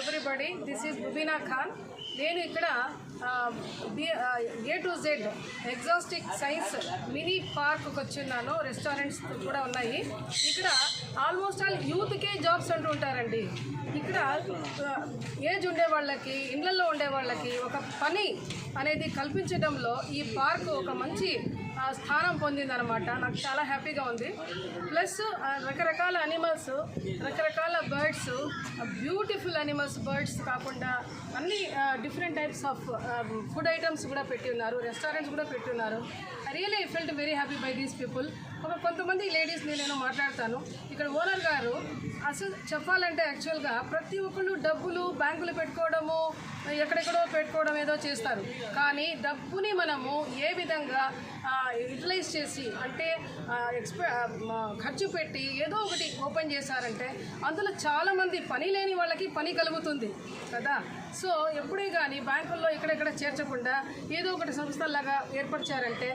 everybody. This is Rubina Khan. నేను ఇక్కడ A to Z exotic science mini పార్క్కి వచ్చిన్నాను. రెస్టారెంట్స్ కూడా ఉన్నాయి ఇక్కడ. ఆల్మోస్ట్ ఆల్ యూత్కే జాబ్స్ అంటూ ఉంటారండి. ఇక్కడ ఏజ్ ఉండే వాళ్ళకి, ఇళ్లలో ఉండే వాళ్ళకి ఒక పని అనేది కల్పించడంలో ఈ పార్క్ ఒక మంచి స్థానం పొందిందనమాట. నాకు చాలా హ్యాపీగా ఉంది. ప్లస్ రకరకాల అనిమల్స్, రకరకాల బర్డ్స్, బ్యూటిఫుల్ అనిమల్స్, బర్డ్స్ కాకుండా అన్ని different types of food items కూడా పెట్టి ఉన్నారు. రెస్టారెంట్స్ కూడా పెట్టి ఉన్నారు. I really felt very happy by these people. కొంతమంది లేడీస్ని నేను మాట్లాడతాను. ఇక్కడ ఓనర్ గారు అసలు చెప్పాలంటే యాక్చువల్గా ప్రతి ఒక్కళ్ళు డబ్బులు బ్యాంకులు పెట్టుకోవడము, ఎక్కడెక్కడో పెట్టుకోవడం ఏదో చేస్తారు. కానీ డబ్బుని మనము ఏ విధంగా యూటిలైజ్ చేసి అంటే ఖర్చు పెట్టి ఏదో ఒకటి ఓపెన్ చేశారంటే అందులో చాలామంది పని లేని వాళ్ళకి పని కలుగుతుంది కదా. సో ఎప్పుడే కానీ బ్యాంకుల్లో ఎక్కడెక్కడ చేర్చకుండా ఏదో ఒకటి సంస్థలాగా ఏర్పరిచారంటే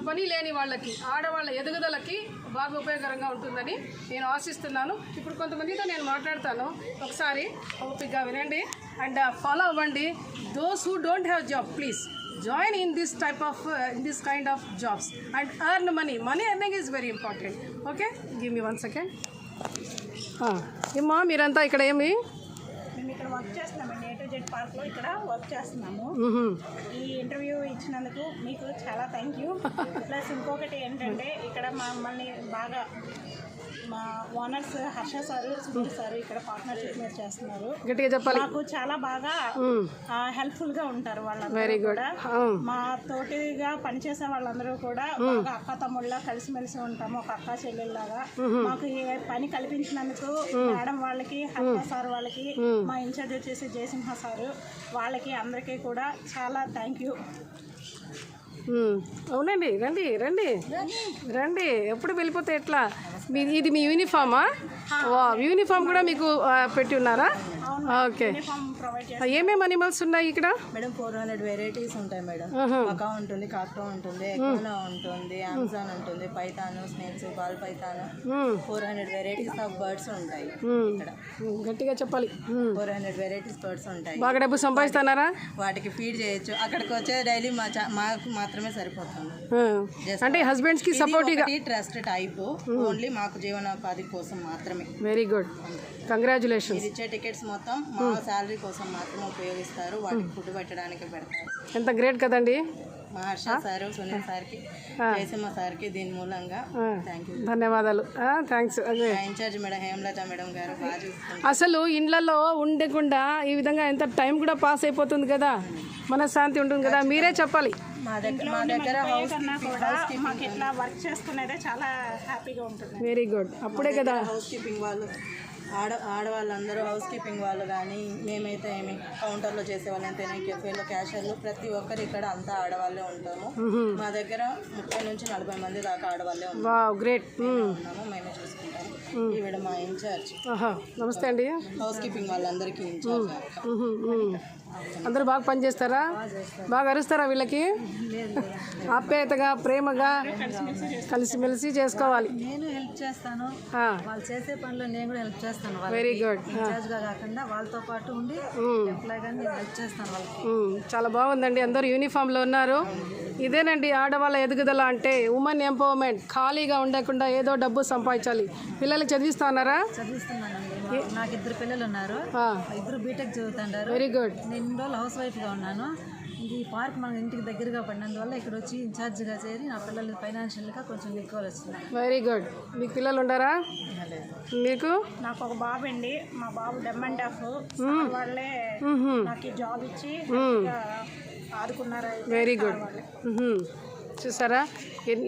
పని లేని వాళ్ళకి, ఆడవాళ్ళ ఎదుగుదలకి బాగా ఉపయోగకరంగా ఉంటుందని నేను ఆశిస్తున్నాను. ఇప్పుడు కొంతమందితో నేను మాట్లాడతాను. ఒకసారి ఓపికగా వినండి అండ్ ఫాలో అవ్వండి. Those who don't have job please join in this type of this kind of jobs and earn money. Money earning is very important. Okay, give me 1 second. ఏమ్మా మీరంతా ఇక్కడ ఏమి? మేము ఇక్కడ వర్క్ చేస్తున్నామండి. A to Z పార్క్లో ఇక్కడ work చేస్తున్నాము. ఈ ఇంటర్వ్యూ ఇచ్చినందుకు మీకు చాలా థ్యాంక్ యూ. ప్లస్ ఇంకొకటి ఏంటంటే ఇక్కడ మమ్మల్ని బాగా మా owners Harsha sir, Sunil sir ఇక్కడ పార్ట్నర్షిప్ మీద చేస్తున్నారు. గట్టిగా చెప్పాలి. మాకు చాలా బాగా హెల్ప్ఫుల్గా ఉంటారు వాళ్ళందరూ కూడా. మా తోటిగా పనిచేసే వాళ్ళందరూ కూడా బాగా అక్క తమ్ముళ్ళ కలిసిమెలిసి ఉంటాము, ఒక అక్క చెల్లెల్లాగా. మాకు ఈ పని కల్పించినందుకు మేడం వాళ్ళకి, హర్ష సార్ వాళ్ళకి, మా ఇన్ఛార్జ్ వచ్చేసి జయసింహ సారు వాళ్ళకి అందరికీ కూడా చాలా థ్యాంక్ యూ. అవునండి, రండి రండి రండి. ఎప్పుడు వెళ్ళిపోతే ఎట్లా? ఇది మీ యూనిఫామా? యూనిఫామ్ కూడా మీకు పెట్టి ఉన్నారా? ఓకే. ఏమేమి అనిమల్స్ ఉన్నాయి ఇక్కడ? మేడం 400 వెరైటీస్ ఉంటాయి మేడం. మకా ఉంటుంది, కాక్టో ఉంటుంది, ఎగ్మోనా ఉంటుంది, అమెజాన్ ఉంటుంది, python, snakes, ball python, 400 varieties of birds ఉంటాయి ఇక్కడ. గట్టిగా చెప్పాలి. 400 వెరైటీస్ బర్డ్స్ ఉంటాయి. బాగా డబ్బు సంపాదిస్తున్నారా? వాటికి ఫీడ్ చేయొచ్చు. అక్కడికి వచ్చే డైలీ మాకు మాత్రమే సరిపోతుంది. అంటే హస్బెండ్స్ కి సపోర్టివ్ ట్రస్ట్ టైప్ ఓన్లీ మాకు జీవనోపాధి కోసం మాత్రమే. Very good, congratulations. ఇది ఇచ్చే టికెట్స్ మొత్తం మా శాలరీ కోసం మాత్రమే ఉపయోగిస్తారు. వాటికి ఫుడ్ పెట్టడానికి పెడతారు. ఎంత గ్రేట్ కదండి. మా హర్ష సారు, సునీల్ సార్కి, జయసింహ సార్కి దీని మూలంగా థ్యాంక్ యూ, ధన్యవాదాలు. Thanks. Incharge madam Hemalatha madam గారు బాగా చూసుకుంటారు. అసలు ఇండ్లలో ఉండకుండా ఈ విధంగా ఎంత టైం కూడా పాస్ అయిపోతుంది కదా, మనశ్శాంతి ఉంటుంది కదా. మీరే చెప్పాలి. మా దగ్గర మాకు ఇట్లా వర్క్ చేసుకునేదే చాలా హ్యాపీగా ఉంటుంది. Very good. అప్పుడే కదా హౌస్ కీపింగ్ వాళ్ళు, ఆడవాళ్ళందరూ హౌస్ కీపింగ్ వాళ్ళు కానీ, మేమైతే ఏమి కౌంటర్లో చేసేవాళ్ళు అంతేనే, కెఫేలో క్యాషియర్లు, ప్రతి ఒక్కరు ఇక్కడ అంతా ఆడవాళ్ళే ఉంటాము. మా దగ్గర 30 నుంచి 40 మంది దాకా ఆడవాళ్ళే ఉంటాము. గ్రేట్. మేమే చూసుకుంటాము. ఈవిడ మా ఇన్ఛార్జ్. నమస్తే అండి. హౌస్ కీపింగ్ వాళ్ళందరికీ ఇన్ఛార్జ్. అందరూ బాగా పనిచేస్తారా? బాగా అరుస్తారా? వీళ్ళకి ఆప్యాయతగా, ప్రేమగా కలిసిమెలిసి చేసుకోవాలి. నేను హెల్ప్ చేస్తాను, వాళ్ళు చేసే పనిలో నేను కూడా హెల్ప్ చేస్తాను. Very good. ఇన్ఛార్జ్గా కాకుండా వాళ్ళతో పాటు ఉండి ఎంప్లాయ్గా నేను హెల్ప్ చేస్తాను వాళ్ళకి. చాలా బాగుందండి. అందరూ యూనిఫామ్లో ఉన్నారు. ఇదేనండి ఆడవాళ్ళ ఎదుగుదల అంటే, ఉమెన్ ఎంపవర్మెంట్. ఖాళీగా ఉండకుండా ఏదో డబ్బు సంపాదించాలి. పిల్లలకి చదివిస్తా ఉన్నారా? చదివిస్తున్నానండి. నాకు 2 పిల్లలు ఉన్నారు. 2 బీటెక్ చదువుతుంటారు. Very good. నేను 2 రోజులు హౌస్ వైఫ్గా ఉన్నాను. ఈ పార్క్ మన ఇంటికి దగ్గరగా పడినందువల్ల ఇక్కడ వచ్చి ఇన్ఛార్జ్గా చేరి నా పిల్లలు ఫైనాన్షియల్గా కొంచెం ఎక్కువ వస్తున్నాయి. Very good. మీకు పిల్లలు ఉండరా? మీకు? నాకు ఒక బాబు అండి. మా బాబు డెఫ్. వాళ్ళే నాకు జాబ్ ఇచ్చి ఆదుకున్నారు. Very good. చూసారా?